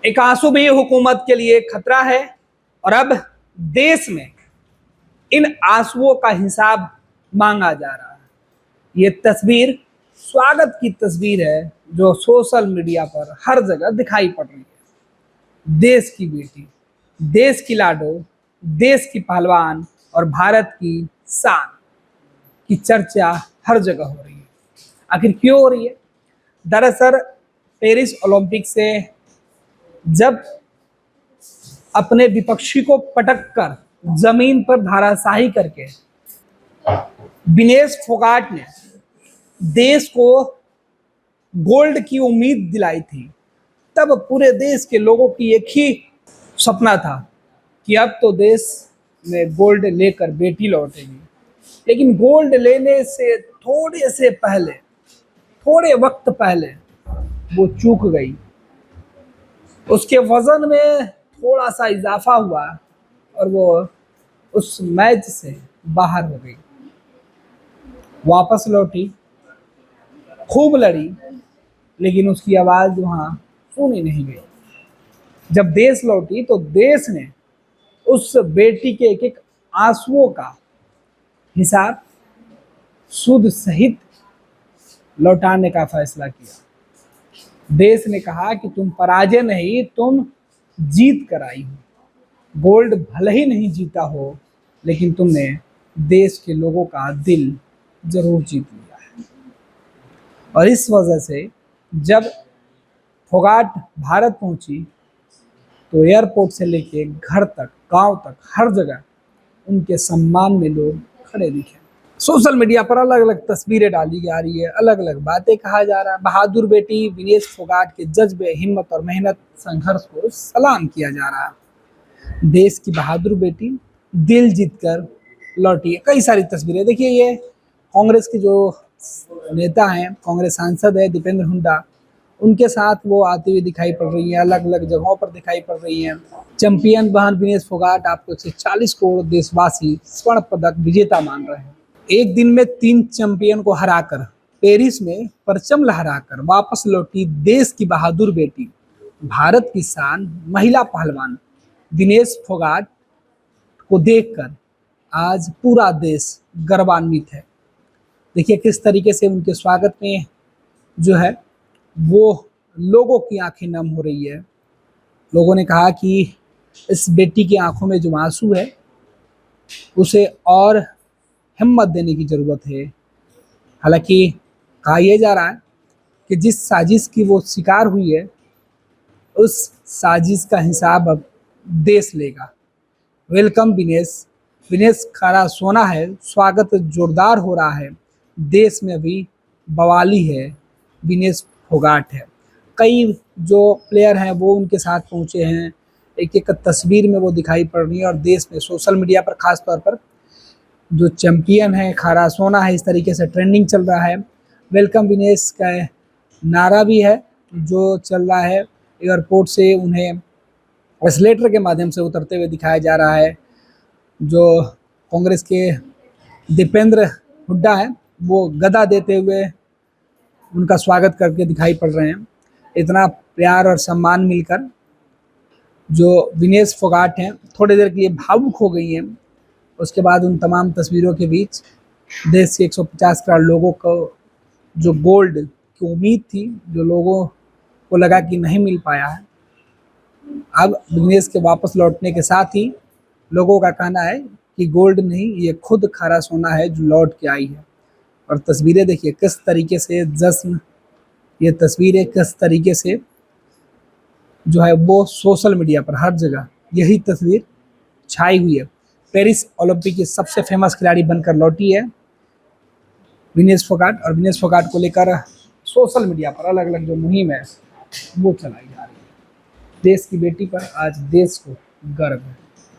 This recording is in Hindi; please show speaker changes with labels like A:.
A: एक आंसू भी हुकूमत के लिए खतरा है और अब देश में इन आंसुओं का हिसाब मांगा जा रहा है। ये तस्वीर स्वागत की तस्वीर है जो सोशल मीडिया पर हर जगह दिखाई पड़ रही है। देश की बेटी, देश की लाडो, देश की पहलवान और भारत की शान की चर्चा हर जगह हो रही है। आखिर क्यों हो रही है? दरअसल पेरिस ओलंपिक से जब अपने विपक्षी को पटक कर जमीन पर धराशायी करके विनेश फोगाट ने देश को गोल्ड की उम्मीद दिलाई थी, तब पूरे देश के लोगों की एक ही सपना था कि अब तो देश में गोल्ड लेकर बेटी लौटेगी। लेकिन गोल्ड लेने से थोड़े वक्त पहले वो चूक गई। उसके वजन में थोड़ा सा इजाफा हुआ और वो उस मैच से बाहर हो गई। वापस लौटी, खूब लड़ी, लेकिन उसकी आवाज वहां सुनी नहीं गई। जब देश लौटी तो देश ने उस बेटी के एक एक आंसुओं का हिसाब सूद सहित लौटाने का फैसला किया। देश ने कहा कि तुम पराजय नहीं, तुम जीत कर आई हो। गोल्ड भले ही नहीं जीता हो, लेकिन तुमने देश के लोगों का दिल जरूर जीत लिया है। और इस वजह से जब फोगाट भारत पहुंची तो एयरपोर्ट से लेके घर तक, गांव तक, हर जगह उनके सम्मान में लोग खड़े दिखे। सोशल मीडिया पर अलग अलग तस्वीरें डाली जा रही है, अलग अलग बातें कहा जा रहा है। बहादुर बेटी विनेश फोगाट के जज्बे, हिम्मत और मेहनत संघर्ष को सलाम किया जा रहा है। देश की बहादुर बेटी दिल जीतकर लौटी है। कई सारी तस्वीरें देखिए, ये कांग्रेस के जो नेता हैं, कांग्रेस सांसद है दीपेंद्र हुड्डा, उनके साथ वो आती हुई दिखाई पड़ रही है, अलग अलग जगहों पर दिखाई पड़ रही हैं। चैंपियन बहन विनेश फोगाट आपको 140 करोड़ देशवासी स्वर्ण पदक विजेता मान रहे हैं। एक दिन में 3 चैंपियन को हराकर पेरिस में परचम लहराकर वापस लौटी देश की बहादुर बेटी, भारत की शान महिला पहलवान विनेश फोगाट को देखकर आज पूरा देश गर्वान्वित है। देखिए किस तरीके से उनके स्वागत में जो है वो लोगों की आंखें नम हो रही है। लोगों ने कहा कि इस बेटी की आंखों में जो आंसू है उसे और हिम्मत देने की ज़रूरत है। हालांकि कहा यह जा रहा है कि जिस साजिश की वो शिकार हुई है, उस साजिश का हिसाब अब देश लेगा। वेलकम विनेश, विनेश खरा सोना है, स्वागत जोरदार हो रहा है। देश में अभी बवाली है, विनेश फोगाट है। कई जो प्लेयर हैं वो उनके साथ पहुंचे हैं, एक एक तस्वीर में वो दिखाई पड़ रही है। और देश में सोशल मीडिया पर खास तौर पर जो चैंपियन है, खारा सोना है, इस तरीके से ट्रेंडिंग चल रहा है। वेलकम विनेश का नारा भी है जो चल रहा है। एयरपोर्ट से उन्हें एस्केलेटर के माध्यम से उतरते हुए दिखाया जा रहा है। जो कांग्रेस के दीपेंद्र हुड्डा है वो गदा देते हुए उनका स्वागत करके दिखाई पड़ रहे हैं। इतना प्यार और सम्मान मिलकर जो विनेश फोगाट हैं थोड़ी देर के लिए भावुक हो गई हैं। उसके बाद उन तमाम तस्वीरों के बीच देश के 150 करोड़ लोगों को जो गोल्ड की उम्मीद थी, जो लोगों को लगा कि नहीं मिल पाया है, अब विनेश के वापस लौटने के साथ ही लोगों का कहना है कि गोल्ड नहीं, ये खुद खारा सोना है जो लौट के आई है। और तस्वीरें देखिए किस तरीके से जश्न, ये तस्वीरें किस तरीके से जो है वो सोशल मीडिया पर हर जगह यही तस्वीर छाई हुई है। पेरिस ओलंपिक की सबसे फेमस खिलाड़ी बनकर लौटी है विनेश फोगाट। और विनेश फोगाट को लेकर सोशल मीडिया पर अलग अलग जो मुहिम है वो चलाई जा रही है। देश की बेटी पर आज देश को गर्व है।